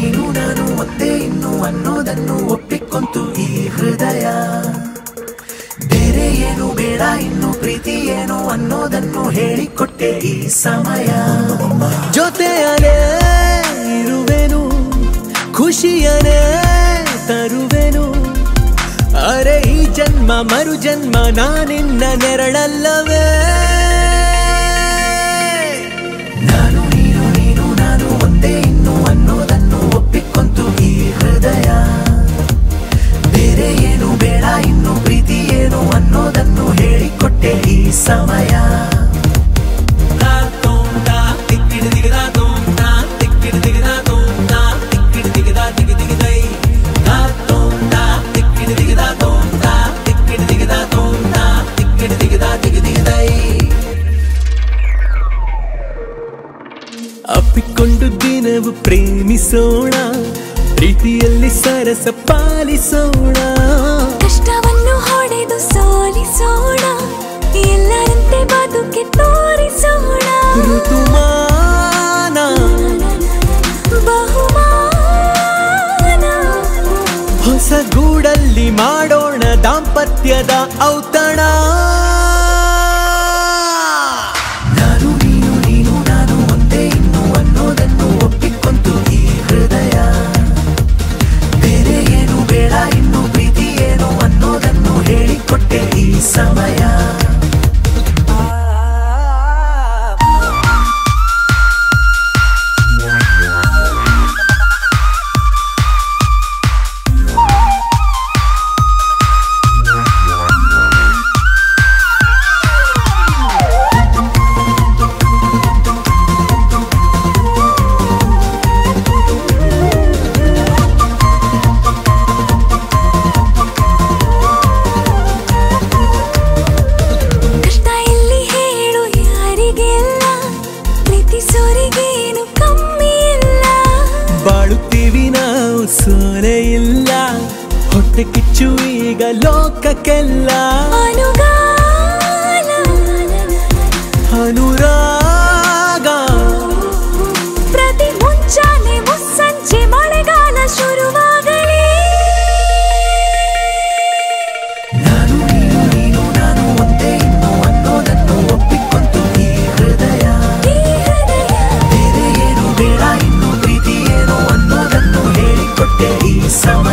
ನೀನು ನಾನು ಒಂದೇ ಇನ್ನು ಅನ್ನೋದನ್ನು ಒಪ್ಪಿಕೊಂತು ಈ ಹೃದಯ. ಬೇರೆ ಏನು ಬೇಡ ಇನ್ನು ಪ್ರೀತಿ ಏನು ಅನ್ನೋದನ್ನು ಹೇಳಿಕೊಟ್ಟೆ ಈ ಸಮಯ. ಜೊತೆಯನೇ ಇರುವೆನು, ಖುಷಿಯನೇ ತರುವೆನು. ಅರೆ ಈ ಜನ್ಮ ಮರು ಜನ್ಮ ನಾನಿನ್ನ ನೆರಳಲ್ಲವೇ. ನಾನು ನೀನು ನೀನು ನಾನು ಒಂದೇ ಇನ್ನು ಅನ್ನೋದನ್ನು ಒಪ್ಪಿಕೊಂತು ಈ ಹೃದಯ. ಬೇರೆ ಏನು ಬೇಡ ಇನ್ನು ಪ್ರೀತಿ ಏನು ಅನ್ನೋದನ್ನು ಹೇಳಿಕೊಟ್ಟೆ ಈ ಸಮಯ. ಅಪ್ಪಿಕೊಂಡು ದಿನವು ಪ್ರೇಮಿಸೋಣ, ಪ್ರೀತಿಯಲ್ಲಿ ಸರಸ ಪಾಲಿಸೋಣ. ಕಷ್ಟವನ್ನು ಹೊಡೆದು ಸೋಲಿಸೋಣ, ಎಲ್ಲರಂತೆ ಬದುಕಿ ತೋರಿಸೋಣ. ಋತುಮಾನ ಬಹುಮಾನ ಹೊಸ ಗೂಡಲ್ಲಿ ಮಾಡೋಣ ದಾಂಪತ್ಯದ ಔತಣ. ನಾನು ನೀನು ನೀನು ನಾನು ಒಂದೇ ಇನ್ನು ಅನ್ನೋದನ್ನು ಒಪ್ಪಿಕೊಂತು ಈ ಹೃದಯ. ಬೇರೆ ಏನು ಬೇಡ ಇನ್ನು ಪ್ರೀತಿ ಏನು ಅನ್ನೋದನ್ನು ಹೇಳಿಕೊಟ್ಟೆ ಈ ಸಮಯ. ಬಾಳುತ್ತೀವಿ ನಾವು ಸೋಲೆ ಇಲ್ಲ, ಹೊಟ್ಟೆ ಕಿಚ್ಚು ಈಗ ಲೋಕಕ್ಕೆಲ್ಲ. ಅನುರಾಗ ಪ್ರತಿ ಮುಂಚಾನೆ ಮುಸ್ಸಂಜೆ ಮಳೆಗಾಲ ಶುರುವಾಗಲಿ. ನಾನು ನೀನು ನೀನು ನಾನು ಒಂದೇ ಇನ್ನು ಅನ್ನೋದನ್ನು ಒಪ್ಪಿಕೊಂತು ಈ ಹೃದಯ. ಬೇರೆ ಏನು ಬೇಡ ಇನ್ನು ಪ್ರೀತಿ ಏನು ಅನ್ನೋದನ್ನು ಹೇಳಿಕೊಟ್ಟೆ ಈ ಸಮಯ.